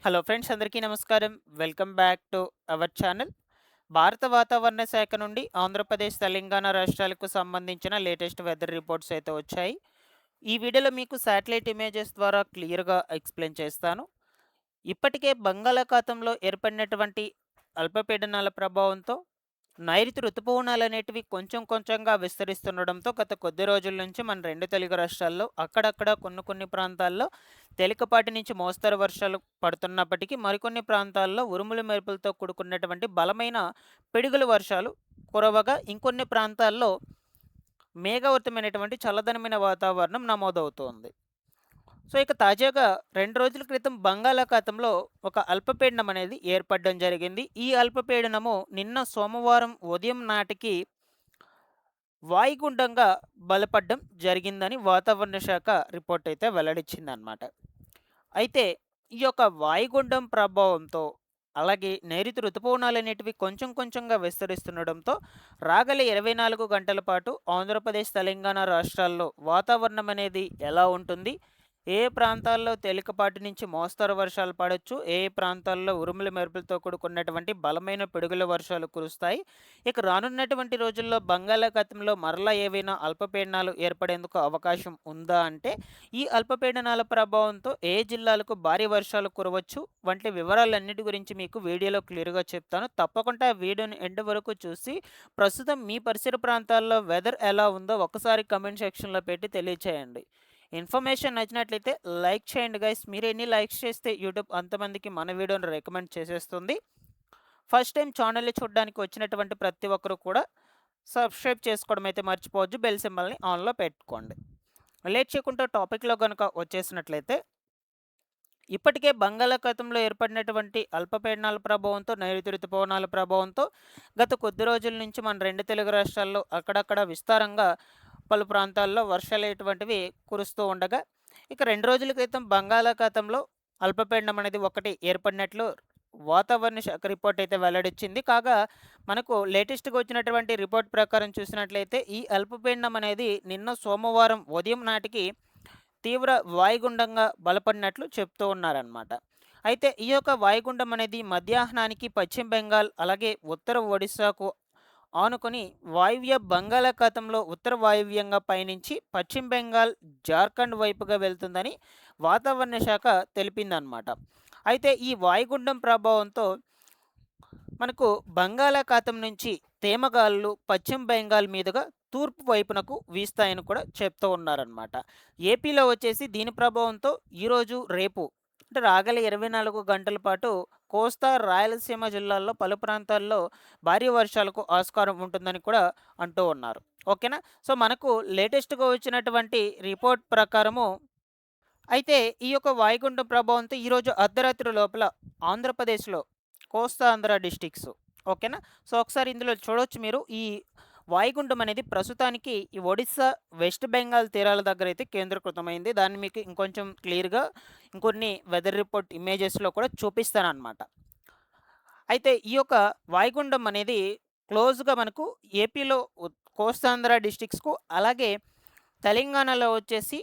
Hello friends, అందరికీ నమస్కారం. Welcome back to our channel. భారత వాతావరణ శాఖ నుండి ఆంధ్రప్రదేశ్, తెలంగాణ రాష్ట్రాలకు సంబంధించిన లేటెస్ట్ వెదర్ రిపోర్ట్స్ అయితే వచ్చాయి. ఈ వీడియోలో మీకు శాటిలైట్ ఇమేజెస్ ద్వారా క్లియర్‌గా ఎక్స్‌ప్లెయిన్ చేస్తాను. ఇప్పటికే బంగాళాఖాతంలో ఏర్పడినటువంటి అల్పపీడనాల ప్రభావంతో నైరుతి రుతుపవనాలనేటివి కొంచెం కొంచెంగా విస్తరిస్తుండడంతో గత కొద్ది రోజుల నుంచి మన 2 తెలుగు రాష్ట్రాల్లో అక్కడక్కడ కొన్ని ప్రాంతాల్లో తేలికపాటి నుంచి మోస్తరు వర్షాలు పడుతున్నప్పటికీ మరికొన్ని ప్రాంతాల్లో ఉరుములు మెరుపులతో కూడుకున్నటువంటి బలమైన పిడుగులు వర్షాలు కురవగా ఇంకొన్ని ప్రాంతాల్లో మేఘావృతమైనటువంటి చల్లదనమైన వాతావరణం నమోదవుతోంది. సో, ఇక తాజాగా 2 రోజుల క్రితం బంగాళాఖాతంలో ఒక అల్పపీడనం అనేది ఏర్పడడం జరిగింది. ఈ అల్పపీడనము నిన్న సోమవారం ఉదయం నాటికి వాయుగుండంగా బలపడడం జరిగిందని వాతావరణ శాఖ రిపోర్ట్ అయితే వెల్లడించిందనమాట. అయితే ఈ యొక్క వాయుగుండం ప్రభావంతో అలాగే నైరుతి రుతుపవనాలనేటివి కొంచెం కొంచెంగా విస్తరిస్తుండడంతో రాగల 24 గంటల పాటు ఆంధ్రప్రదేశ్, తెలంగాణ రాష్ట్రాల్లో వాతావరణం అనేది ఎలా ఉంటుంది? ఏ ప్రాంతాల్లో తేలికపాటి నుంచి మోస్తరు వర్షాలు పడొచ్చు? ఏ ప్రాంతాల్లో ఉరుములు మెరుపులతో కూడుకున్నటువంటి బలమైన పిడుగుల వర్షాలు కురుస్తాయి? ఇక రానున్నటువంటి రోజుల్లో బంగాళాఖాతంలో మరలా ఏవైనా అల్పపీడనాలు ఏర్పడేందుకు అవకాశం ఉందా అంటే, ఈ అల్పపీడనాల ప్రభావంతో ఏ జిల్లాలకు భారీ వర్షాలు కురవచ్చు వంటి వివరాలన్నిటి గురించి మీకు వీడియోలో క్లియర్‌గా చెప్తాను. తప్పకుండా వీడియోని ఎండ్ వరకు చూసి, ప్రస్తుతం మీ పరిసర ప్రాంతాల్లో వెదర్ ఎలా ఉందో ఒక్కసారి కామెంట్ సెక్షన్‌లో పెట్టి తెలియచేయండి. ఇన్ఫర్మేషన్ నచ్చినట్లయితే లైక్ చేయండి గైస్. మీరు ఎన్ని లైక్స్ చేస్తే యూట్యూబ్ అంతమందికి మన వీడియోని రికమెండ్ చేసేస్తుంది. ఫస్ట్ టైం ఛానల్‌ని చూడడానికి వచ్చినటువంటి ప్రతి ఒక్కరు కూడా సబ్స్క్రైబ్ చేసుకోవడం అయితే మర్చిపోవద్దు. బెల్ సింబల్‌ని ఆన్‌లో పెట్టుకోండి. లేట్ చేయకుండా టాపిక్‌లో గనుక వచ్చేసినట్లయితే, ఇప్పటికే బంగాళాఖాతంలో ఏర్పడినటువంటి అల్పపీడనాల ప్రభావంతో, నైరుతి రుతుపవనాల ప్రభావంతో గత కొద్ది రోజుల నుంచి మన 2 తెలుగు రాష్ట్రాల్లో అక్కడక్కడ విస్తారంగా పలు ప్రాంతాల్లో వర్షాలనేటువంటివి కురుస్తూ ఉండగా, ఇక 2 రోజుల క్రితం బంగాళాఖాతంలో అల్పపీడనం అనేది ఒకటి ఏర్పడినట్లు వాతావరణ శాఖ రిపోర్ట్ అయితే వెల్లడించింది. కాగా మనకు లేటెస్ట్‌గా వచ్చినటువంటి రిపోర్ట్ ప్రకారం చూసినట్లయితే ఈ అల్పపీడనం అనేది నిన్న సోమవారం ఉదయం నాటికి తీవ్ర వాయుగుండంగా బలపడినట్లు చెప్తూ ఉన్నారనమాట. అయితే ఈ యొక్క వాయుగుండం అనేది మధ్యాహ్నానికి పశ్చిమ బెంగాల్ అలాగే ఉత్తర ఒడిశాకు ఆనుకొని వాయువ్య బంగాళాఖాతంలో ఉత్తర వాయువ్యంగా పయనించి పశ్చిమ బెంగాల్, జార్ఖండ్ వైపుగా వెళ్తుందని వాతావరణ శాఖ తెలిపిందనమాట. అయితే ఈ వాయుగుండం ప్రభావంతో మనకు బంగాళాఖాతం నుంచి తేమగాలులు పశ్చిమ బెంగాల్ మీదుగా తూర్పు వైపునకు వీస్తాయని కూడా చెప్తూ ఉన్నారనమాట. ఏపీలో వచ్చేసి దీని ప్రభావంతో ఈరోజు, రేపు అంటే రాగల 24 గంటల పాటు కోస్తా, రాయలసీమ జిల్లాల్లో పలు ప్రాంతాల్లో భారీ వర్షాలకు ఆస్కారం ఉంటుందని కూడా అంటూ ఉన్నారు. ఓకేనా? సో, మనకు లేటెస్ట్‌గా వచ్చినటువంటి రిపోర్ట్ ప్రకారము అయితే ఈ యొక్క వాయుగుండం ప్రభావంతో ఈరోజు అర్ధరాత్రి లోపల ఆంధ్రప్రదేశ్‌లో కోస్తాంధ్ర డిస్ట్రిక్ట్స్, ఓకేనా? సో, ఒకసారి ఇందులో చూడొచ్చు మీరు. ఈ వాయుగుండం అనేది ప్రస్తుతానికి ఈ ఒడిస్సా, వెస్ట్ బెంగాల్ తీరాల దగ్గర అయితే కేంద్రీకృతమైంది. దాన్ని మీకు ఇంకొంచెం క్లియర్‌గా ఇంకొన్ని వెదర్ రిపోర్ట్ ఇమేజెస్‌లో కూడా చూపిస్తాననమాట. అయితే ఈ యొక్క వాయుగుండం అనేది క్లోజ్‌గా మనకు ఏపీలో కోస్తాంధ్ర డిస్ట్రిక్ట్స్‌కు అలాగే తెలంగాణలో వచ్చేసి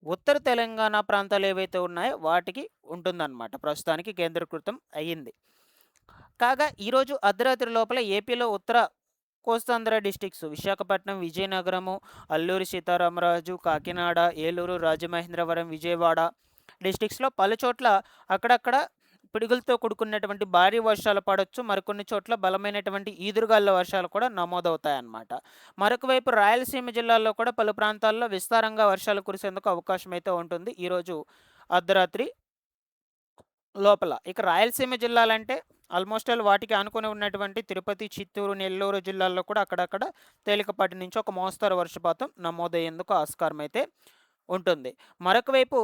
ఉత్తర తెలంగాణ ప్రాంతాలు ఏవైతే ఉన్నాయో వాటికి ఉంటుందన్నమాట. ప్రస్తుతానికి కేంద్రీకృతం అయ్యింది. కాగా ఈరోజు అర్ధరాత్రి లోపల ఏపీలో ఉత్తర కోస్తాంధ్ర డిస్ట్రిక్ట్స్ విశాఖపట్నం, విజయనగరము, అల్లూరి సీతారామరాజు, కాకినాడ, ఏలూరు, రాజమహేంద్రవరం, విజయవాడ డిస్ట్రిక్ట్స్‌లో పలుచోట్ల అక్కడక్కడ పిడుగులతో కూడుకున్నటువంటి భారీ వర్షాలు పడొచ్చు. మరికొన్ని చోట్ల బలమైనటువంటి ఈదురుగాలుల వర్షాలు కూడా నమోదవుతాయన్నమాట. మరొక వైపు రాయలసీమ జిల్లాల్లో కూడా పలు ప్రాంతాల్లో విస్తారంగా వర్షాలు కురిసేందుకు అవకాశం అయితే ఉంటుంది ఈరోజు అర్ధరాత్రి లోపల. ఇక రాయలసీమ జిల్లాలంటే ఆల్మోస్ట్ ఆల్ వాటికి ఆనుకొని ఉన్నటువంటి తిరుపతి, చిత్తూరు, నెల్లూరు జిల్లాల్లో కూడా అక్కడక్కడ తేలికపాటి నుంచి ఒక మోస్తరు వర్షపాతం నమోదయ్యేందుకు ఆస్కారం అయితే ఉంటుంది. మరొక వైపు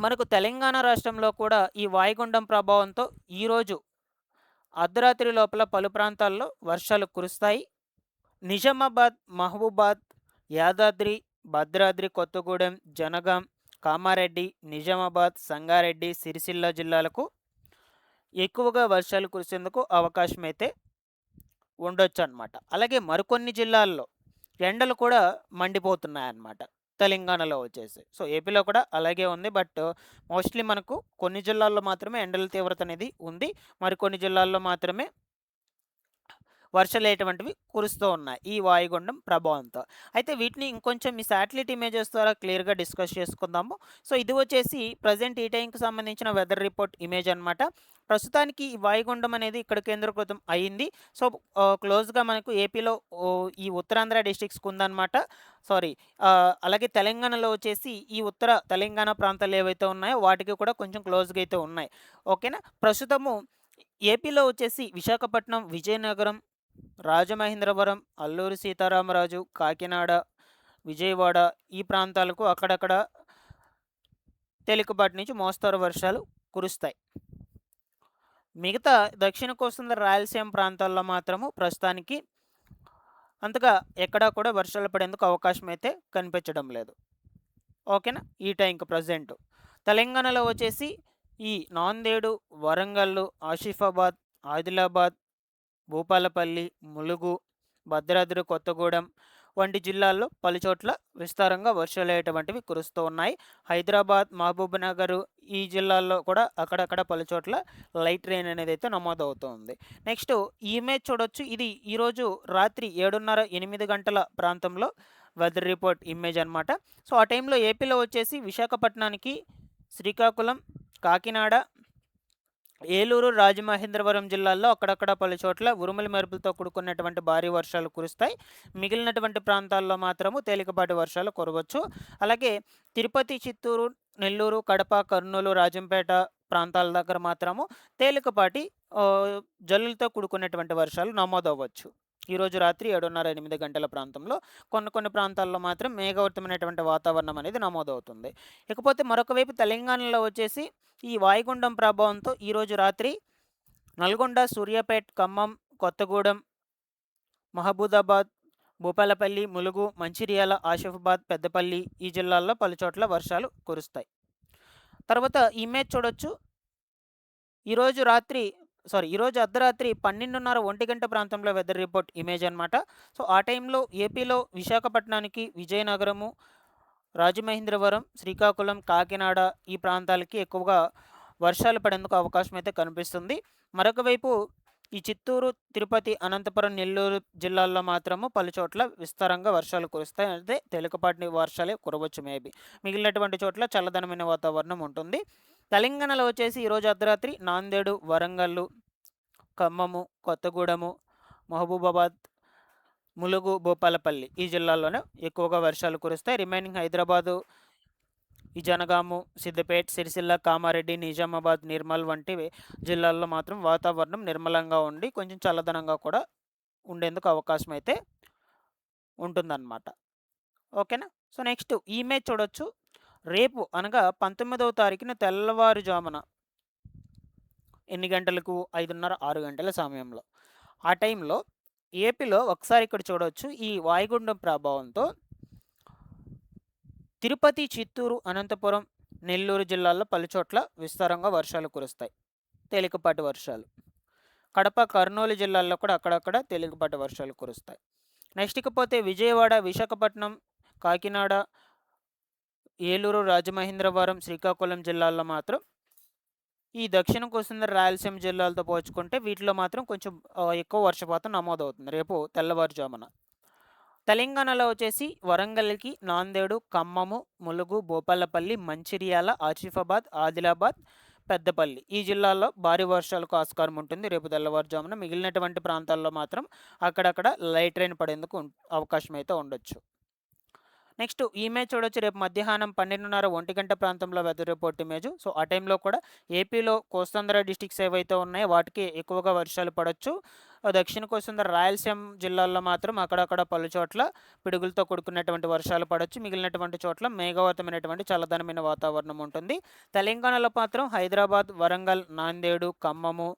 మనకు తెలంగాణ రాష్ట్రంలో కూడా ఈ వాయుగుండం ప్రభావంతో ఈరోజు అర్ధరాత్రి లోపల పలు ప్రాంతాల్లో వర్షాలు కురుస్తాయి. నిజామాబాద్, మహబూబాద్, యాదాద్రి, భద్రాద్రి కొత్తగూడెం, జనగాం, కామారెడ్డి, నిజామాబాద్, సంగారెడ్డి, సిరిసిల్ల జిల్లాలకు ఎక్కువగా వర్షాలు కురిసేందుకు అవకాశం అయితే ఉండొచ్చనమాట. అలాగే మరికొన్ని జిల్లాల్లో ఎండలు కూడా మండిపోతున్నాయన్నమాట. తెలంగాణలో వచ్చేసి. సో, ఏపీలో కూడా అలాగే ఉంది. బట్ మోస్ట్‌లీ మనకు కొన్ని జిల్లాల్లో మాత్రమే ఎండల తీవ్రత అనేది ఉంది. మరికొన్ని జిల్లాల్లో మాత్రమే వర్షాలనేటువంటివి కురుస్తూ ఉన్నాయి ఈ వాయుగుండం ప్రభావంతో. అయితే వీటిని ఇంకొంచెం ఈ శాటిలైట్ ఇమేజెస్ ద్వారా క్లియర్‌గా డిస్కస్ చేసుకుందాము. సో, ఇది వచ్చేసి ప్రెజెంట్ ఈ టైంకి సంబంధించిన వెదర్ రిపోర్ట్ ఇమేజ్ అనమాట. ప్రస్తుతానికి ఈ వాయుగుండం అనేది ఇక్కడ కేంద్రీకృతం అయింది. సో, క్లోజ్‌గా మనకు ఏపీలో ఈ ఉత్తరాంధ్ర డిస్ట్రిక్ట్స్‌కి ఉందనమాట. సారీ, అలాగే తెలంగాణలో వచ్చేసి ఈ ఉత్తర తెలంగాణ ప్రాంతాలు ఏవైతే ఉన్నాయో వాటికి కూడా కొంచెం క్లోజ్‌గా అయితే ఉన్నాయి. ఓకేనా. ప్రస్తుతము ఏపీలో వచ్చేసి విశాఖపట్నం, విజయనగరం, రాజమహేంద్రవరం, అల్లూరి సీతారామరాజు, కాకినాడ, విజయవాడ ఈ ప్రాంతాలకు అక్కడక్కడ తేలికపాటి నుంచి మోస్తరు వర్షాలు కురుస్తాయి. మిగతా దక్షిణ కోస్తా రాయలసీమ ప్రాంతాల్లో మాత్రము ప్రస్తుతానికి అంతగా ఎక్కడా కూడా వర్షాలు పడేందుకు అవకాశం అయితే కనిపించడం లేదు. ఓకేనా. ఈ టైంకి ప్రజెంట్ తెలంగాణలో వచ్చేసి ఈ నాందేడు, వరంగల్, ఆసిఫాబాద్, ఆదిలాబాద్, భూపాలపల్లి, ములుగు, భద్రాద్రి కొత్తగూడెం వంటి జిల్లాల్లో పలుచోట్ల విస్తారంగా వర్షాలనేటువంటివి కురుస్తూ ఉన్నాయి. హైదరాబాద్, మహబూబ్‌నగర్ ఈ జిల్లాల్లో కూడా అక్కడక్కడ పలుచోట్ల లైట్ రెయిన్ అనేది అయితే నమోదవుతుంది. నెక్స్ట్ ఈ ఇమేజ్ చూడొచ్చు. ఇది ఈరోజు రాత్రి 7:30, 8 గంటల ప్రాంతంలో వెదర్ రిపోర్ట్ ఇమేజ్ అనమాట. సో, ఆ టైంలో ఏపీలో వచ్చేసి విశాఖపట్నానికి, శ్రీకాకుళం, కాకినాడ, ఏలూరు, రాజమహేంద్రవరం జిల్లాల్లో అక్కడక్కడ పలుచోట్ల ఉరుములు మెరుపులతో కూడుకున్నటువంటి భారీ వర్షాలు కురుస్తాయి. మిగిలినటువంటి ప్రాంతాల్లో మాత్రము తేలికపాటి వర్షాలు కురవచ్చు. అలాగే తిరుపతి, చిత్తూరు, నెల్లూరు, కడప, కర్నూలు, రాజంపేట ప్రాంతాల దగ్గర మాత్రము తేలికపాటి జల్లులతో కూడుకున్నటువంటి వర్షాలు నమోదవ్వచ్చు. ఈరోజు రాత్రి 7:30, 8 గంటల ప్రాంతంలో కొన్ని ప్రాంతాల్లో మాత్రం మేఘావృతమైనటువంటి వాతావరణం అనేది నమోదవుతుంది. ఇకపోతే మరొక వైపు తెలంగాణలో వచ్చేసి ఈ వాయుగుండం ప్రభావంతో ఈరోజు రాత్రి నల్గొండ, సూర్యాపేట్, ఖమ్మం, కొత్తగూడెం, మహబూబాబాద్, భూపాలపల్లి, ములుగు, మంచిర్యాల, ఆసిఫాబాద్, పెద్దపల్లి ఈ జిల్లాల్లో పలుచోట్ల వర్షాలు కురుస్తాయి. తర్వాత ఇమేజ్ చూడొచ్చు. ఈరోజు అర్ధరాత్రి 12:30, 1 గంట ప్రాంతంలో వెదర్ రిపోర్ట్ ఇమేజ్ అనమాట. సో, ఆ టైంలో ఏపీలో విశాఖపట్నానికి, విజయనగరము, రాజమహేంద్రవరం, శ్రీకాకుళం, కాకినాడ ఈ ప్రాంతాలకి ఎక్కువగా వర్షాలు పడేందుకు అవకాశం అయితే కనిపిస్తుంది. మరొక వైపు ఈ చిత్తూరు, తిరుపతి, అనంతపురం, నెల్లూరు జిల్లాల్లో మాత్రము పలుచోట్ల విస్తారంగా వర్షాలు కురుస్తాయి. అంటే తేలికపాటి వర్షాలే కురవచ్చు మేబీ. మిగిలినటువంటి చోట్ల చల్లదనమైన వాతావరణం ఉంటుంది. తెలంగాణలో వచ్చేసి ఈరోజు అర్ధరాత్రి నాందేడు, వరంగల్, ఖమ్మము, కొత్తగూడెము, మహబూబాబాద్, ములుగు, భూపాలపల్లి ఈ జిల్లాల్లోనే ఎక్కువగా వర్షాలు కురుస్తాయి. రిమైనింగ్ హైదరాబాదు, ఈ జనగాము, సిద్దిపేట, సిరిసిల్ల, కామారెడ్డి, నిజామాబాద్, నిర్మల్ వంటి జిల్లాల్లో మాత్రం వాతావరణం నిర్మలంగా ఉండి కొంచెం చల్లదనంగా కూడా ఉండేందుకు అవకాశం అయితే ఉంటుందన్నమాట. ఓకేనా. సో, నెక్స్ట్ ఈ ఇమేజ్ చూడొచ్చు. రేపు అనగా 19వ తారీఖున తెల్లవారుజామున ఎన్ని గంటలకు? 5:30, 6 గంటల సమయంలో. ఆ టైంలో ఏపీలో ఒకసారి ఇక్కడ చూడొచ్చు. ఈ వాయుగుండం ప్రభావంతో తిరుపతి, చిత్తూరు, అనంతపురం, నెల్లూరు జిల్లాల్లో పలుచోట్ల విస్తారంగా వర్షాలు కురుస్తాయి. తేలికపాటి వర్షాలు. కడప, కర్నూలు జిల్లాల్లో కూడా అక్కడక్కడ తేలికపాటి వర్షాలు కురుస్తాయి. నెక్స్ట్ ఇకపోతే విజయవాడ, విశాఖపట్నం, కాకినాడ, ఏలూరు, రాజమహేంద్రవరం, శ్రీకాకుళం జిల్లాల్లో మాత్రం ఈ దక్షిణ కోస్తా రాయలసీమ జిల్లాలతో పోల్చుకుంటే వీటిలో మాత్రం కొంచెం ఎక్కువ వర్షపాతం నమోదవుతుంది రేపు తెల్లవారుజామున. తెలంగాణలో వచ్చేసి వరంగల్కి, నాందేడు, ఖమ్మము, ములుగు, భూపాలపల్లి, మంచిర్యాల, ఆసిఫాబాద్, ఆదిలాబాద్, పెద్దపల్లి ఈ జిల్లాల్లో భారీ వర్షాలకు ఆస్కారం ఉంటుంది రేపు తెల్లవారుజామున. మిగిలినటువంటి ప్రాంతాల్లో మాత్రం అక్కడక్కడ లైట్ రెయిన్ పడేందుకు అవకాశం అయితే ఉండొచ్చు. నెక్స్ట్ ఈ ఇమేజ్ చూడొచ్చు. రేపు మధ్యాహ్నం 12:30, 1 గంట ప్రాంతంలో వెదర్ రిపోర్ట్ ఇమేజ్. సో, ఆ టైంలో కూడా ఏపీలో కోస్తాంధ్ర డిస్ట్రిక్ట్స్ ఏవైతే ఉన్నాయో వాటికి ఎక్కువగా వర్షాలు పడవచ్చు. దక్షిణ కోస్తాంధ్ర రాయలసీమ జిల్లాల్లో మాత్రం అక్కడక్కడ పలుచోట్ల పిడుగులతో కూడుకున్నటువంటి వర్షాలు పడవచ్చు. మిగిలినటువంటి చోట్ల మేఘావృతమైనటువంటి చల్లదనమైన వాతావరణం ఉంటుంది. తెలంగాణలో మాత్రం హైదరాబాద్, వరంగల్, నాందేడు, ఖమ్మము,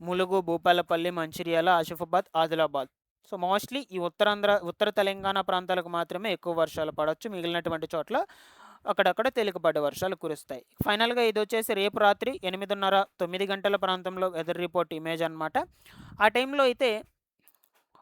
ములుగు, భూపాలపల్లి, మంచిర్యాల, ఆసిఫాబాద్, ఆదిలాబాద్. సో, మోస్ట్లీ ఈ ఉత్తర తెలంగాణ ప్రాంతాలకు మాత్రమే ఎక్కువ వర్షాలు పడవచ్చు. మిగిలినటువంటి చోట్ల అక్కడక్కడ తేలికపాటి వర్షాలు కురుస్తాయి. ఫైనల్గా ఇది వచ్చేసి రేపు రాత్రి 8:30, 9 గంటల ప్రాంతంలో వెదర్ రిపోర్ట్ ఇమేజ్ అనమాట. ఆ టైంలో అయితే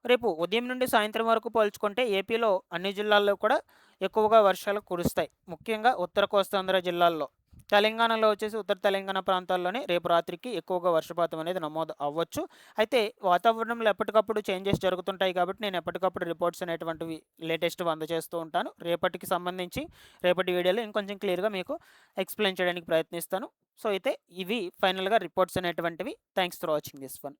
రేపు ఉదయం నుండి సాయంత్రం వరకు పోల్చుకుంటే ఏపీలో అన్ని జిల్లాల్లో కూడా ఎక్కువగా వర్షాలు కురుస్తాయి. ముఖ్యంగా ఉత్తర కోస్తాంధ్ర జిల్లాల్లో. తెలంగాణలో వచ్చేసి ఉత్తర తెలంగాణ ప్రాంతాల్లోనే రేపు రాత్రికి ఎక్కువగా వర్షపాతం అనేది నమోదు అవ్వచ్చు. అయితే వాతావరణంలో ఎప్పటికప్పుడు చేంజెస్ జరుగుతుంటాయి కాబట్టి నేను ఎప్పటికప్పుడు రిపోర్ట్స్ అనేటువంటివి లేటెస్ట్‌వి అందజేస్తూ ఉంటాను. రేపటికి సంబంధించి రేపటి వీడియోలో ఇంకొంచెం క్లియర్‌గా మీకు ఎక్స్‌ప్లెయిన్ చేయడానికి ప్రయత్నిస్తాను. సో, అయితే ఇవి ఫైనల్‌గా రిపోర్ట్స్ అనేటువంటివి. Thanks for watching this one.